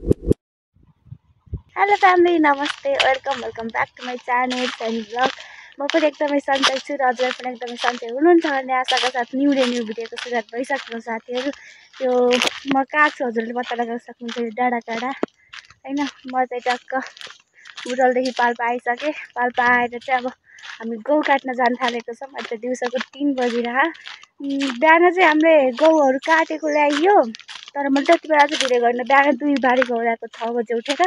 Hello family, नमस्ते, welcome back to my channel Sunny blog. म पनि एकदमै सन्चै छु र हजुर पनि एकदमै सन्चै हुनुहुन्छ भन्ने आशाका साथ न्यू भिडियोको सुरुवात भइसक्नु साथीहरू। यो म कहाँ छु हजुरले पत्ता लगाउन सक्नुहुन्छ, डाँडाकाँडा हैन। म चाहिँ टक्क बुटलदेखि पाल्पा आइसकेँ। पाल्पा आएर चाहिँ अब हामी गहुँ काट्न जान थालेको छौँ। अहिले त दिउँसोको 3 बजिरह। बिहान चाहिँ हामीले गहुँहरू काटेको ल्याइयो, तर मैले त्यति बेला चाहिँ भिडियो गर्न बिहान 2 बारी गहुँ ल्याएको 6 बजे उठेर।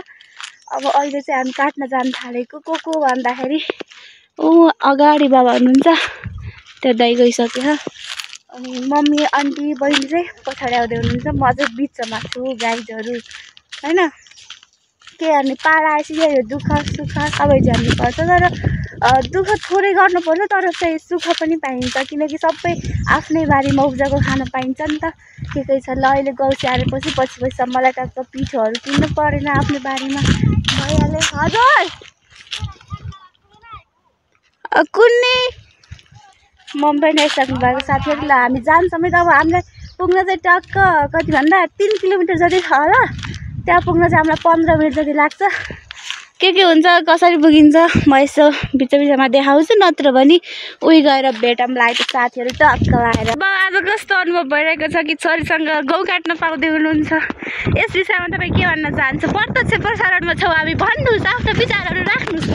अब अहिले चाहिँ हामी काट्न जान थालेको को भन्दाखेरि अगाडि बाबा हुनुहुन्छ, त्यो दाइ गइसक्यो। अनि मम्मी आन्टी बहिनी चाहिँ पछाडि आउँदै हुनुहुन्छ। म चाहिँ बिचमा छु गाइजहरू हैन। के गर्ने, पारा आइसक्यो, यो दुःख सुख सबै झ्याल्नु पर्छ। तर दुःख थोरै गर्नुपर्छ, तर चाहिँ सुख पनि पाइन्छ, किनकि सबै आफ्नै बारीमा उब्जाएको खान पाइन्छ नि त। ठिकै छ ल। अहिले गहुँ स्याहारेपछि पछि मलाई टक्क पिठोहरू किन्नु परेन, आफ्नो बारीमा भइहाल्यो। हजुर कुन्नी मम्मी पनि आइसक्नु भएको साथीहरू। ल हामी जान्छौँ है त। अब हामीलाई पुग्न चाहिँ टक्क कति भन्दा 3 किलोमिटर जति छ होला। त्यहाँ पुग्न चाहिँ हामीलाई 15 मिनट जति लाग्छ। के हुन्छ, कसरी पुगिन्छ म यसो बिचमा देखाउँछु, नत्र भने उही गएर भेटौँला है त साथीहरू टक्क आएर। अब आज कस्तो अनुभव भइरहेको छ कि छोरीसँग गहुँ काट्न पाउँदै हुनुहुन्छ। यस विषयमा तपाईँ के भन्न चाहन्छ? प्रत्यक्ष प्रसारणमा छौँ हामी, भन्नुहोस्, आफ्नो विचारहरू राख्नुहोस्।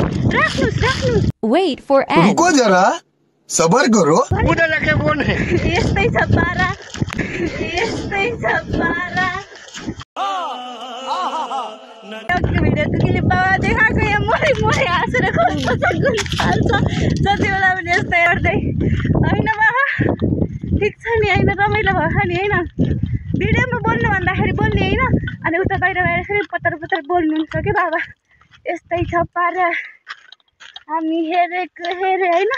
Wait for ad. रुको जरा, सबर करो। यस्तै छ पारा, यस्तै छ पारा। भिडियोको क्लिप बाबा देखाएको, यहाँ मरै हाँसेर खोज्छ जति बेला पनि यस्तै हेर्दै होइन बाबा। ठिक छ नि होइन, रमाइलो भयो नि होइन। भिडियोमा बोल्नु भन्दाखेरि बोल्ने होइन, अनि उता बाहिर फेरि पत्तर बोल्नुहुन्छ कि बाबा। यस्तै छ पारा, हामी हेरेको होइन।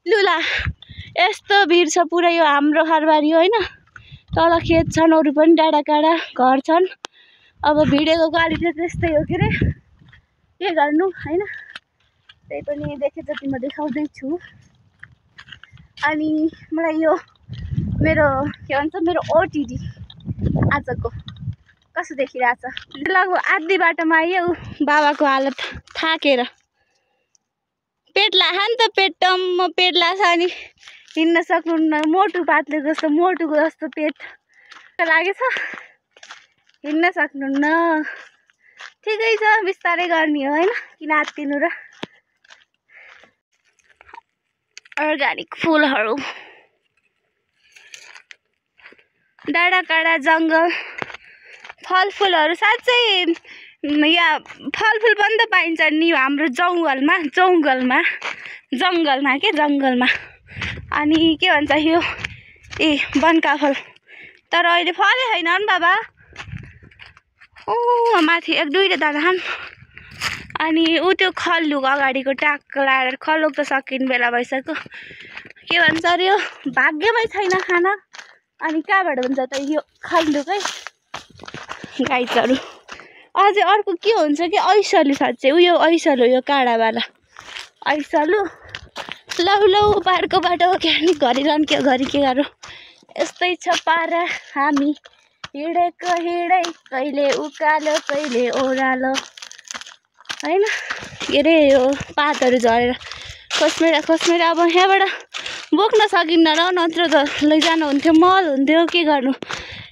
लुला यस्तो भिड छ पुरै, यो हाम्रो घरबारी हो होइन। तल खेत छन्, अरू पनि डाँडाकाँडा घर छन्। अब भिडियोको क्वालिटी त्यस्तै हो के अरे, के गर्नु होइन। त्यही पनि देखे जति म देखाउँदैछु। अनि मलाई यो मेरो मेरो ओटिडी आजको कस्तो देखिरहेछ। लगभग आधी बाटोमा आयो, बाबाको हालत थाकेर पेट लाखा नि त, पेट टम्म पेट लाछ। अनि हिँड्न सक्नुहुन्न, मोटु पातलेको जस्तो, मोटुको जस्तो पेट लागेछ, हिँड्न सक्नुहुन्न। ठिकै छ, बिस्तारै गर्ने हो होइन, किन आत्तिनु र। अर्ग्यानिक फुलहरू, डाँडाकाँडा जङ्गल, फलफुलहरू साँच्चै यहाँ फलफुल पनि त पाइन्छ नि हाम्रो जङ्गलमा के जङ्गलमा। अनि के भन्छ यो बनकाफल, तर अहिले फले छैन नि बाबा। माथि 1-2 दाना खान्। अनि त्यो खल्लुक अगाडिको ट्याक्क लाएर खल्लुक त सकिने बेला भइसक्यो। के भन्छ अरे, यो भाग्यमै छैन खाना। अनि कहाँबाट हुन्छ त यो खल्लुकै गाइजहरू। अझै अर्को के हुन्छ कि ऐसलु, साँच्चै उयो ऐसलु, यो काँडावाला ऐसलु। लौ पाहाडको बाटो घरि के गरौँ। यस्तै छ पारा, हामी हिँडेको कहिले उकालो कहिले ओह्रालो होइन। के अरे यो पातहरू झरेर खोस्मेर अब यहाँबाट बोक्न सकिन्न र, नत्र त लैजानु हुन्थ्यो, मल हुन्थ्यो। के गर्नु,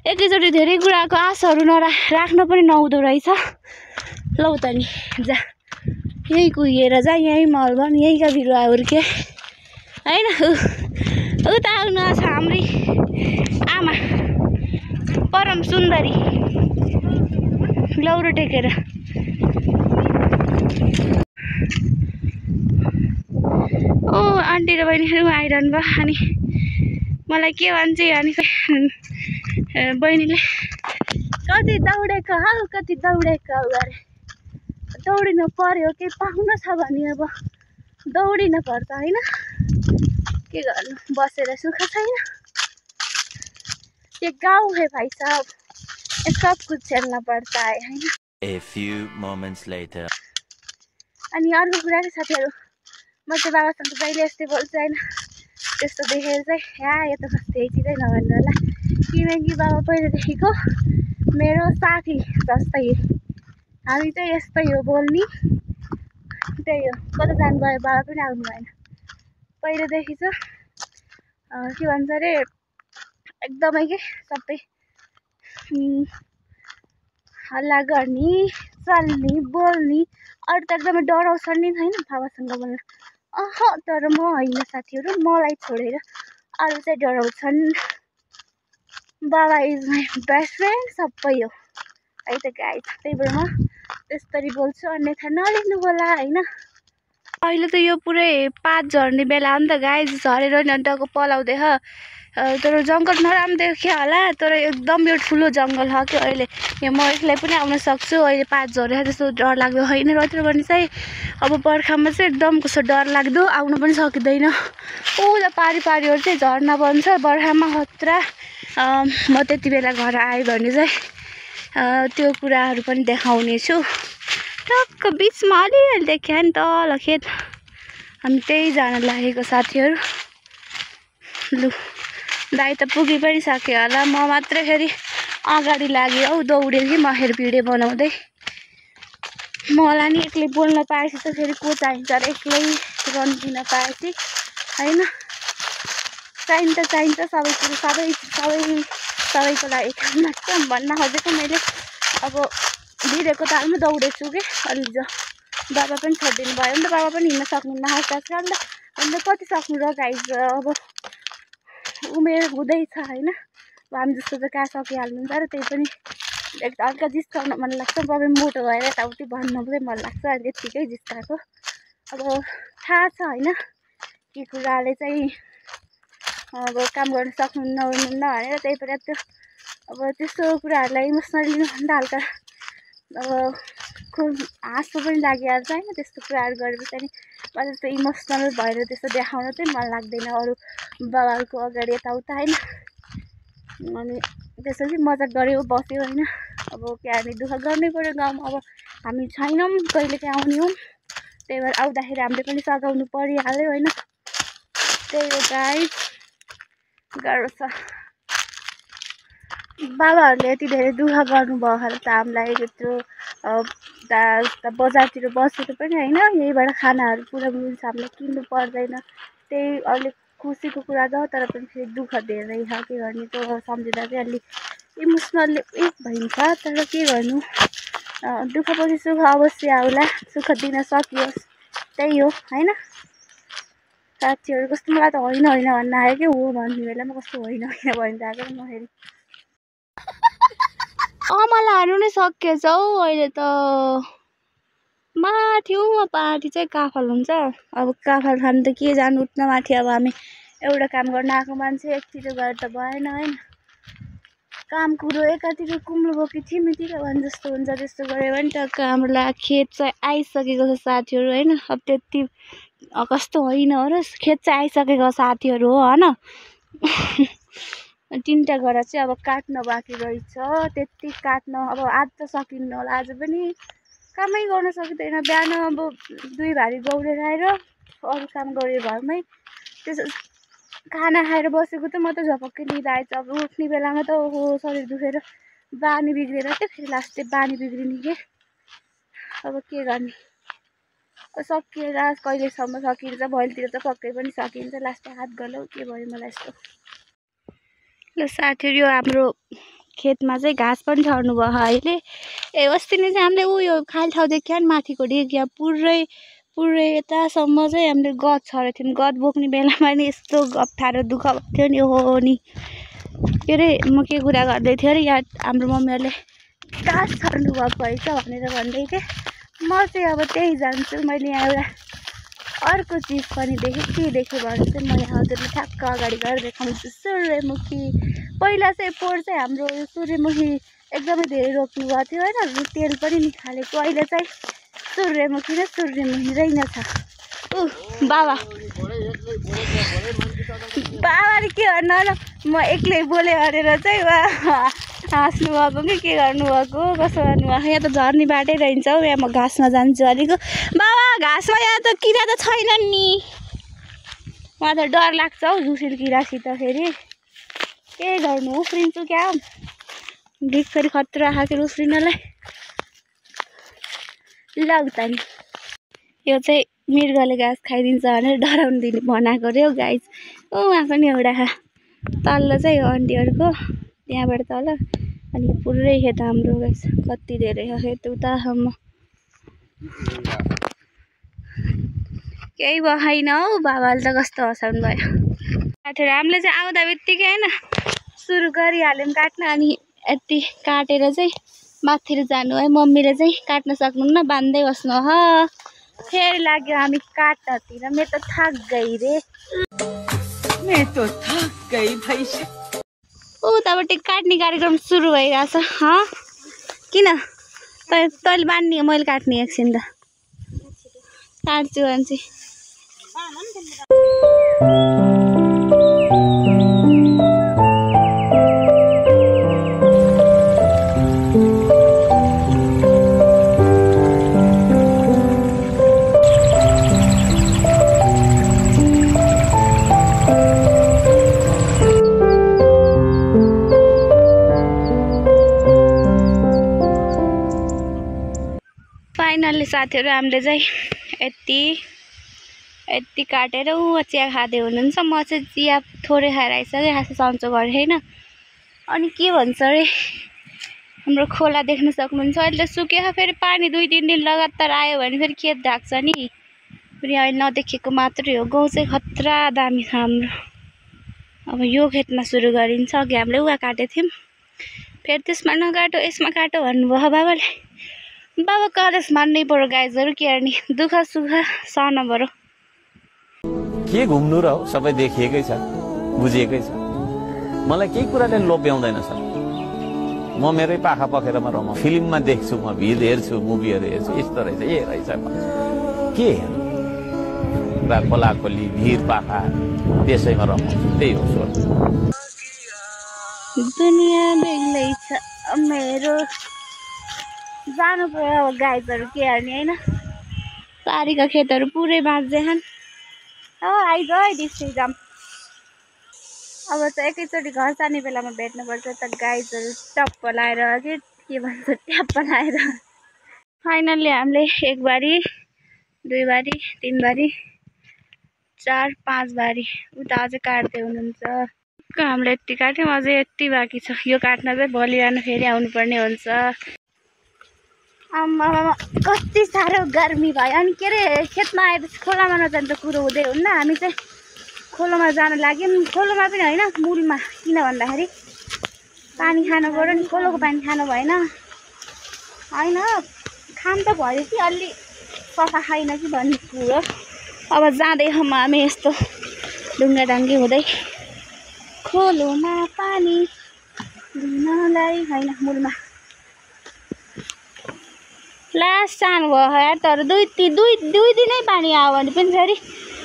एकैचोटि धेरै कुराको आशहरू राख्न पनि नहुँदो रहेछ। लौ त नि जा, यहीँ कुहिएर जा, यहीँ मल बन, यहीँका बिरुवा हुर्के होइन। उता आउनु छ हाम्रै आमा परम सुन्दरी, लौरो टेकेर। आन्टी र बहिनीहरू आइरहनु भयो। अनि मलाई के भन्छ अनि बहिनीले कति दौडेको हौ अरे, दौडिनु पर्यो, केही पाउन छ भने अब दौडिनु पर्छ होइन। के गर्नु, बसेर सुख छैन। ये गाउँ है भाइ साहब, सब कुछ झेल्न पर्छ है। A few moments later. अनि अर्को कुरा चाहिँ साथीहरू, म चाहिँ बाबासँग जहिले यस्तै बोल्छु होइन। त्यस्तो देखेर चाहिँ यो त कस्तो चिजै नभन्नु होला। किनकि बाबा पहिलेदेखिको मेरो साथी जस्तै हामी चाहिँ यस्तै हो बोल्ने त्यही हो कता जानुभयो बाबा पनि आउनु भएन पहिलेदेखि चाहिँ के भन्छ अरे एकदमै के सबै हल्ला गर्ने चल्ने बोल्ने अरू त एकदमै डराउँछ नि होइन बाबासँग बोल्न तर म होइन साथीहरू मलाई छोडेर अरू चाहिँ डराउँछन् बाबा इज माई बेस्ट फ्रेन्ड सबै हो है त गाइस त्यही भएर म त्यसरी बोल्छु अन्यथा नलिनु होला होइन अहिले त यो पुरै पात झर्ने बेला हो नि त गाइस झरेर नि अन्त पलाउँदै तर जङ्गल नराम्रो देख्यो होला तर एकदम यो ठुलो जङ्गल हो कि अहिले यहाँ म एक्लै पनि आउन सक्छु अहिले पात झरेर त्यस्तो डर लाग्दो होइन र त्यो भने चाहिँ अब बर्खामा चाहिँ एकदम कस्तो डर लाग्दो आउन पनि सकिँदैन उता पारी पारीहरू चाहिँ झर्ना बन्छ बर्खामा खतरा म त्यति बेला घर आएँ भने चाहिँ त्यो कुराहरू पनि देखाउने छु टक्क बिचमा अलिअलि देख्यो नि तल खेत हामी त्यही जान लागेको साथीहरू लु दाइ त पुगी पनि सक्यो होला म मात्र फेरि अगाडि लाग्यो हौ दौडेँ कि म फेरि भिडियो बनाउँदै मलाई नि एक्लै बोल्न पाएपछि त फेरि को चाहिन्छ र एक्लै रन दिन पाएपछि होइन चाहिन्छ सबै कुरो सबैको लागि काम लाग्छ भन्न खोजेको मैले अब भिडियोको तालमा दौडेछु कि अलि बाबा पनि छोडिदिनु भयो नि त बाबा पनि हिँड्न सक्नुहुन्न हस्ताछ अन्त कति सक्नु र गाइस अब उमेर हुँदैछ होइन हामी जस्तो त कहाँ सकिहाल्नुहुन्छ र त्यही पनि हल्का जिस्काउन मन लाग्छ बाबा मोटो भएर यताउति भन्न चाहिँ मन लाग्छ अहिले यत्तिकै जिस्काएको अब थाहा छ होइन के कुराले चाहिँ अब काम गर्न सक्नुहुन्न भनेर त्यही भएर त्यो अब त्यस्तो कुराहरूलाई इमोसनली लिनुभन्दा हल्का अब खुब हाँसो पनि लागिहाल्छ होइन त्यस्तो कुराहरू गरेपछि अनि मलाई त्यस्तो इमोसनल भएर त्यस्तो देखाउन चाहिँ मन लाग्दैन अरू बाबाहरूको अगाडि यताउता होइन अनि त्यसो चाहिँ मजाक गऱ्यो बस्यो होइन अब के हामी दुःख गर्नै पऱ्यो गाउँमा अब हामी छैनौँ कहिले काहीँ आउने हौँ त्यही भएर आउँदाखेरि हामीले पनि सघाउनु परिहाल्यो होइन त्यही हो गाइस गाह्रो छ बाबाहरूले यति धेरै दुःख गर्नुभयो होला त हामीलाई त्यत्रो बजारतिर बसेर पनि होइन यहीबाट खानाहरू पुरा मिल्छ हामीलाई किन्नु पर्दैन त्यही अलिक खुसीको कुरा छ तर पनि फेरि दुःख धेरै छ के गर्ने त्यो सम्झिँदा चाहिँ अलिक इमोसनल्ली भइन्छ तर के गर्नु दुःख पछि सुख अवश्य आउला सुख दिन सकियोस् त्यही हो होइन साथीहरू कस्तो मलाई त होइन भन्न आयो कि हो भन्ने बेलामा कस्तो होइन भनिरहेको म फेरि मलाई हार्नु नै सकिएछ हौ अहिले त माथि पार्टी चाहिँ काफल हुन्छ अब काफल खानु त के जानु उठ्न माथि अब हामी एउटा काम गर्न आएको मान्छे एकतिर गएर त भएन होइन काम कुरो एकातिर कुम्लो बोकी थिमितिर भने जस्तो हुन्छ त्यस्तो गऱ्यो भने त हाम्रो खेत चाहिँ आइसकेको छ साथीहरू होइन अब त्यति कस्तो होइन हो र खेत चाहिँ आइसकेको साथीहरू हो होइन 3टा घर चाहिँ अब काट्न बाँकी रहेछ त्यति काट्न अब आज त सकिन्न होला आज पनि कामै गर्न सकिँदैन बिहान अब 2 भारी दौडेर आएर अरू काम गरेँ घरमै त्यसो खाना खाएर बसेको त म त झपक्कै लिँदा आएछ अब उठ्ने बेलामा त ओहो शरीर दुखेर बानी बिग्रेर चाहिँ फेरि लास्ट चाहिँ बानी बिग्रिने के अब के गर्ने सकिएर कहिलेसम्म सकिन्छ भोलितिर त पक्कै पनि सकिन्छ लास्ट हात गलो के भयो मलाई यस्तो ल साथीहरू यो हाम्रो खेतमा चाहिँ घाँस पनि छर्नु भयो अहिले अस्ति नै चाहिँ हामीले उयो खाली ठाउँ देख्यो नि माथिको डेकिया पुरै यतासम्म चाहिँ हामीले गत छरेको थियौँ गत बोक्ने बेलामा नि यस्तो अप्ठ्यारो दुःख भएको थियो नि हो नि के अरे म के कुरा गर्दै थिएँ अरे यहाँ हाम्रो मम्मीहरूले घाँस छर्नु भएको रहेछ भनेर भन्दै थिएँ म चाहिँ अब त्यही जान्छु मैले यहाँ एउटा अर्को चिज पनि देखेँ के देखेँ भने चाहिँ मैले हजुरले ठ्याक्क अगाडि गएर देखाउँछु सूर्यमुखी पहिला चाहिँ पोहोर चाहिँ हाम्रो यो सूर्यमुखी एकदमै धेरै रोप्नु भएको थियो होइन तेल पनि निकालेको अहिले चाहिँ सूर्यमुखी रहेनछ बाबाले के भन्नु होला म एक्लै बोलेँ भनेर चाहिँ हाँस्नु भएको कि के गर्नुभएको कसो गर्नुभएको यहाँ त झर्ने बाटै रहन्छ हौ यहाँ म घाँसमा जान्छु अलिक बाबा घाँसमा यहाँ त किरा त छैनन् नि मलाई त डर लाग्छ हौ झुसिल किरासित फेरि के गर्नु उफ्रिन्छु क्या ढिक फेरि खतरा खाएको उफ्रिनलाई लौ त नि यो चाहिँ मृगले घाँस खाइदिन्छ भनेर डराउनु दिने बनाएको रे हौ गाइस वहाँ पनि एउटा तल्लो चाहिँ हो आन्टीहरूको त्यहाँबाट तल अनि पुरै खेत हाम्रो गाइस कति धेरै हो खेत उतासम्म केही भएन हौ बाबाले त कस्तो हँसाउनु भयो साथीहरू हामीले चाहिँ आउँदा बित्तिकै होइन सुरु गरिहाल्यौँ काट्न अनि यति काटेर चाहिँ माथितिर जानु है मम्मीले चाहिँ काट्न सक्नुहुन्न बाँध्दै बस्नु ह फेरि लाग्यो हामी काट्नतिर मेरो त थक गई रे उताबाट काट्ने कार्यक्रम सुरु भइरहेछ किन तैँले बाँध्ने मैले काट्ने एकछिन त काट्छु भन्छ फाइनल्ली साथीहरू हामीले चाहिँ यति काटेर चिया खाँदै हुनुहुन्छ म चाहिँ चिया थोरै खाएर आइसकेँ खासै सन्चो गरेँ होइन अनि के भन्छ अरे हाम्रो खोला देख्न सक्नुहुन्छ अहिले त सुकेको फेरि पानी 2-3 दिन लगातार आयो भने फेरि खेत ढाक्छ नि फेरि अहिले नदेखेको मात्रै हो गाउँ चाहिँ खतरा दामी छ हाम्रो अब यो खेतमा सुरु गरिन्छ अघि हामीले उहाँ काटेको थियौँ फेरि त्यसमा नकाटो यसमा काटो भन्नुभयो बाबाले बाबाको आदेश मान्नै पर्यो गाइजहरू के गर्ने दुःख सुख सहन पर्यो के घुम्नु र सबै देखिएकै छ बुझिएकै छ मलाई केही कुराले लोभ्याउँदैन सर म मेरै पाखा पखेरमा रम फिल्ममा देख्छु म भिड हेर्छु मुभीहरू हेर्छु यस्तो रहेछ ए रहेछ के हेर्नु खोला खोली भिर पाखा त्यसैमा रमाउँछु त्यही हो सोच दुनियाँ बेग्लै छ मेरो जानु पर्यो अब गाइजहरू के हार्ने होइन सारीका खेतहरू पुरै बाँच्दैछन् आइज है डिस्ट्रिक्ट जाम अब चाहिँ एकैचोटि घर जाने बेलामा भेट्नुपर्छ त गाइजहरू टप्प लाएर के भन्छ ट्याप्प लाएर फाइनल्ली हामीले 1 बारी 2 बारी 3 बारी 4 5 बारी उता अझै काट्दै हुनुहुन्छ हामीले यति काट्यौँ अझै यति बाँकी छ यो काट्न चाहिँ भोलि बिहान फेरि आउनुपर्ने हुन्छ आम्मा कति साह्रो गर्मी भयो अनि के अरे खेतमा आएपछि खोलामा नजाने त कुरो हुँदै हुन्न हामी चाहिँ खोलामा जान लाग्यौँ खोलामा पनि होइन मूलमा किन भन्दाखेरि पानी खानु पर्यो नि खोलाको पानी खानु भएन होइन खान त भयो कि अलि सफा खाइन कि भन्ने कुरो अब जाँदैछौँ हामी यस्तो ढुङ्गाढाङ्गी हुँदै खोलोमा पानी लिनलाई होइन मूलमा लास्ट सानो भयो यार तर दुई दिनै पानी आयो भने पनि फेरि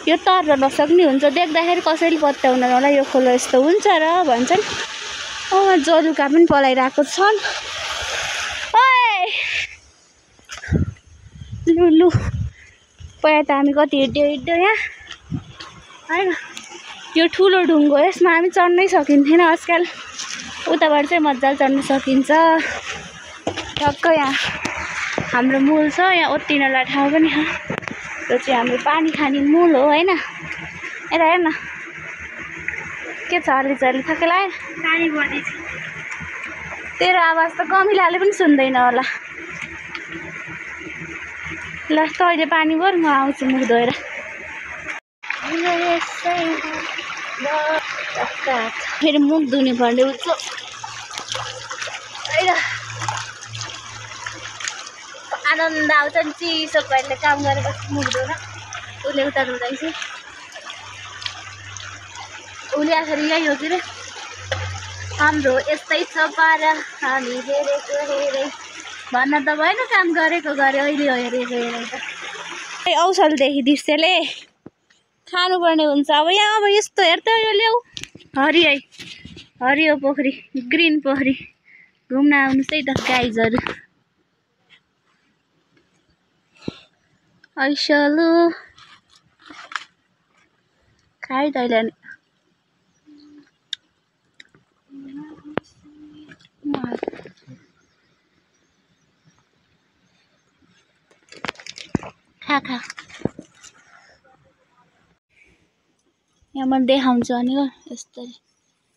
यो तर्न नसक्ने हुन्छ देख्दाखेरि कसैले पत्याउँदैन होला यो खोलो यस्तो हुन्छ र भन्छन् जलुका पनि पलाइरहेको छन् लु पहिला त हामी कति हिँड्यो यहाँ होइन यो ठुलो ढुङ्गो यसमा हामी चढ्नै सकिन्थेन आजकल उताबाट चाहिँ मजाले चढ्न सकिन्छ टक्क यहाँ हाम्रो मूल छ यहाँ ओत्तिनलाई ठाउँ पनि छ यो चाहिँ हाम्रो पानी खाने मूल हो होइन यता हेर्न के छ हल्ली थके लाग्यो पानी बढी तेरो आवाज त कमिलाले पनि सुन्दैन होला ल तैँले पानी भर म आउँछु मुख धोएर फेरि मुख धुने पर्ने उच्च आनन्द आउँछ नि चिसो कहिले काम गरेर मुख धुन उसले उता धुँदैछ उसले आखिर यही हो कि रे हाम्रो यस्तै छ पारा हामी हेरेको हेरे भन्न त भएन काम गरेको गरे अहिले हेरेको हेरे त औसलदेखि दृश्यले खानुपर्ने हुन्छ अब यहाँ अब यस्तो हेर त यो ल्याऊ हरियो पोखरी ग्रिन पोखरी घुम्न आउनुहोस् है त गाइजहरू ऐसलु खाइ तैँले खा खा यहाँ म देखाउँछु अनि यस्तरी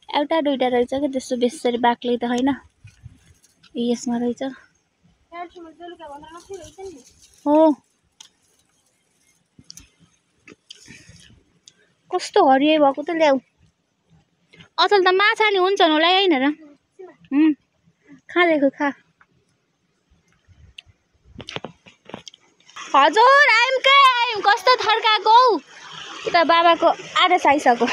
एउटा दुईटा रहेछ कि त्यस्तो बेसरी बाक्लै त होइन यसमा रहेछ हो कस्तो हरियै भएको त ल्याऊ अचल त माछा नि हुन्छ होला हैन र खा देखो खा हजुर आइम कस्तो थर्काको उता बाबाको आदेश आइसक्यो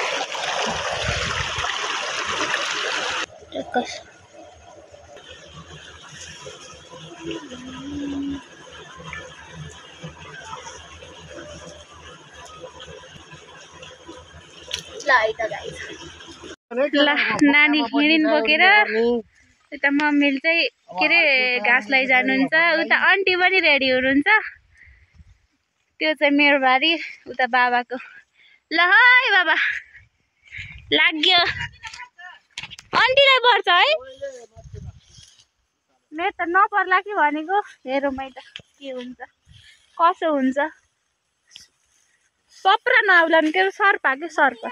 ल नानी हिँडिन बोकेर उता मम्मीले चाहिँ के अरे घाँस लैजानुहुन्छ उता आन्टी पनि रेडी हुनुहुन्छ त्यो चाहिँ मेरो बारी उता बाबाको ल है बाबा लाग्यो आन्टीलाई पर्छ है मेरो त नपर्ला कि भनेको हेरौँ है त के हुन्छ कसो हुन्छ सप्रा नआउला नि त्यो सर्पा के सर्पा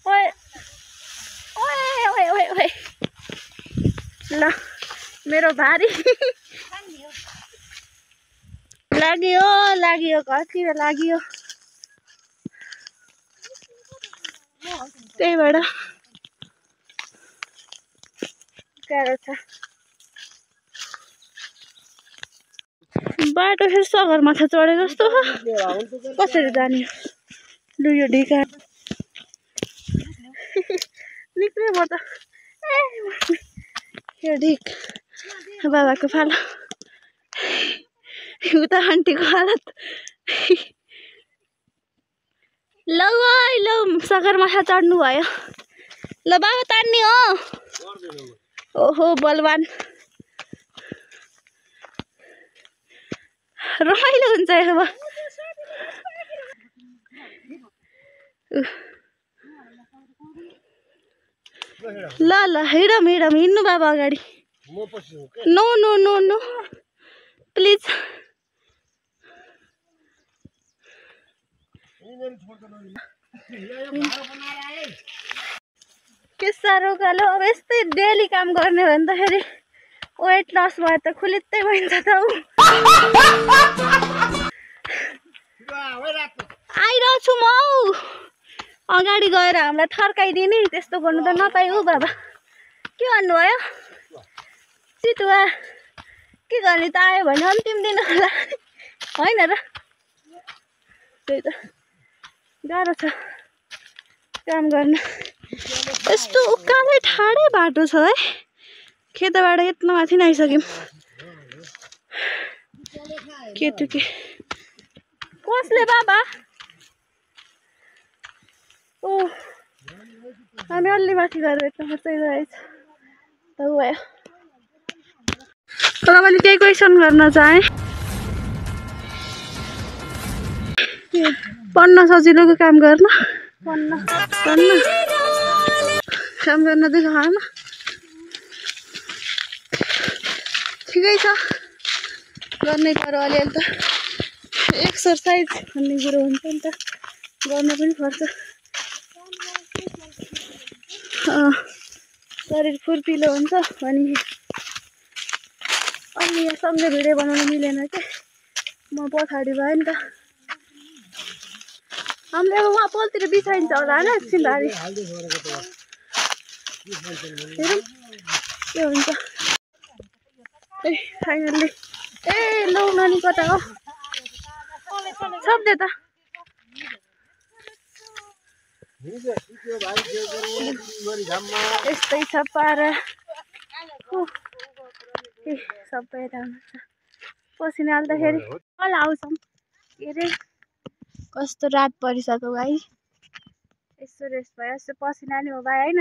ओए ओए ओए ओए ओए ल मेरो भारी लाग्यो घरतिर लाग्यो त्यही भएर गाह्रो छ बाटो फेरि सगरमाथा चढे जस्तो कसरी जाने लु यो ढिका निक्ल्यो म त यो ढिक बाबाको फालो उता आन्टीको हालत लौ है लौ सगरमाथा चढ्नु भयो ल बाबा तान्ने हो ओहो बलवान रमाइलो हुन्छ अब ल ल हिँडौँ हिँड्नु बाबा अगाडि no no no no please के साह्रो गालो अब यस्तै डेली काम गर्ने हो भने त फेरि वेट लस भयो त खुलित्तै भइन्छ त आइरहेको छु म अगाडि गएर हामीलाई थर्काइदिने त्यस्तो गर्नु त नपाइ हो बाबा के भन्नुभयो चितुवा के गर्ने त आयो भने अन्तिम दिन होला होइन र त्यही त गाह्रो छ काम गर्न यस्तो उकालै ठाडै बाटो छ है खेतबाट यत्रो माथि नै आइसक्यौँ के कसले बाबा ओ हामी अलि माथि गएर यत्रो खर्चै रहेछ त भयो तर मैले केही क्वेसन गर्न चाहेँ पढ्न सजिलोको काम गर्न काम गर्न देखा होइन ठिकै छ गर्नै पर्यो अलिअलि त एक्सर्साइज भन्ने कुरो हुन्छ नि त गर्न पनि पर्छ शरीर फुर्तिलो हुन्छ भने अनि यहाँसँगै भिडियो बनाउनु मिलेन क्या म पछाडि भयो नि त हामीले अब उहाँ पोलतिर बिसाइन्छ होला होइन एकछिन भारी हेरौँ के हुन्छ ए फाइनल्ली ए लौ नानी कता हो सक्दै त यस्तै छ पारा सबै यता हुनुहुन्छ पसिना हाल्दाखेरि कल आउँछौँ के अरे कस्तो रात परिसक्यो भाइ यसो रेस्ट भयो यस्तो पसिना नि हो भाइ होइन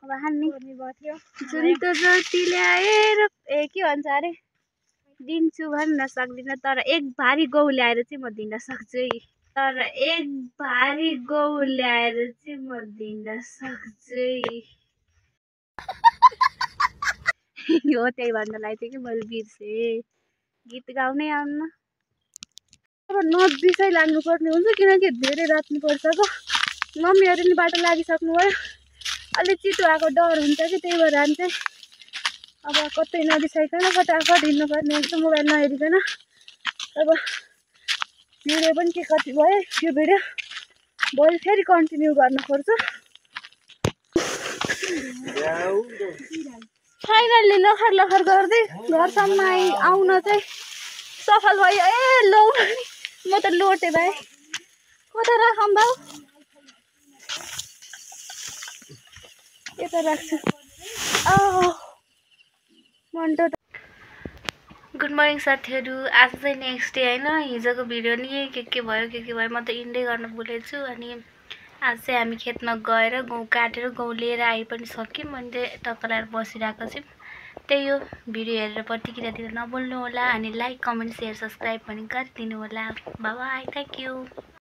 अब हान्ने जुन त जति ल्याएर ए के भन्छ अरे दिन्छु भन्न सक्दिनँ तर एक भारी गहुँ ल्याएर चाहिँ म दिन सक्छु है तर एक भारी गहुँ ल्याएर चाहिँ म दिन सक्छु है हो त्यही भन्नलाई थियो कि मैले बिर्सेँ गीत गाउनै आउन्न अब नबिसाइ लाग्नुपर्ने हुन्छ किनकि धेरै राख्नुपर्छ त मम्मीहरू नि बाटो लागिसक्नु भयो अलिक छिटो आएको डर हुन्छ कि त्यही भएर हामी चाहिँ अब कतै नबिसाइकन फटाफट हिँड्नुपर्ने हुन्छ मोबाइल नहेरिकन अब भिडियो पनि के कति भयो यो भिडियो भोलि फेरि कन्टिन्यू गर्नुपर्छ फाइनल्ली लखर लखर गर्दै घरसम्म आउन चाहिँ सफल भयो ए लौ म त लोटे भाइ कता राखौँ बाउ यता राख्छु मन्टो गुड मर्निङ साथीहरू आज चाहिँ नेक्स्ट डे होइन हिजोको भिडियो नि के भयो म त इन्डै गर्न भुलेछु अनि आज चाहिँ हामी खेतमा गएर गहुँ काटेर गहुँ लिएर आइ पनि सक्यौँ अनि चाहिँ तपाईँलाई बसिरहेको छु त्यही हो भिडियो हेरेर प्रतिक्रिया दिन नभुल्नु होला अनि लाइक कमेन्ट सेयर सब्सक्राइब पनि गरिदिनु होला बाइ बाइ थ्याङ्क यू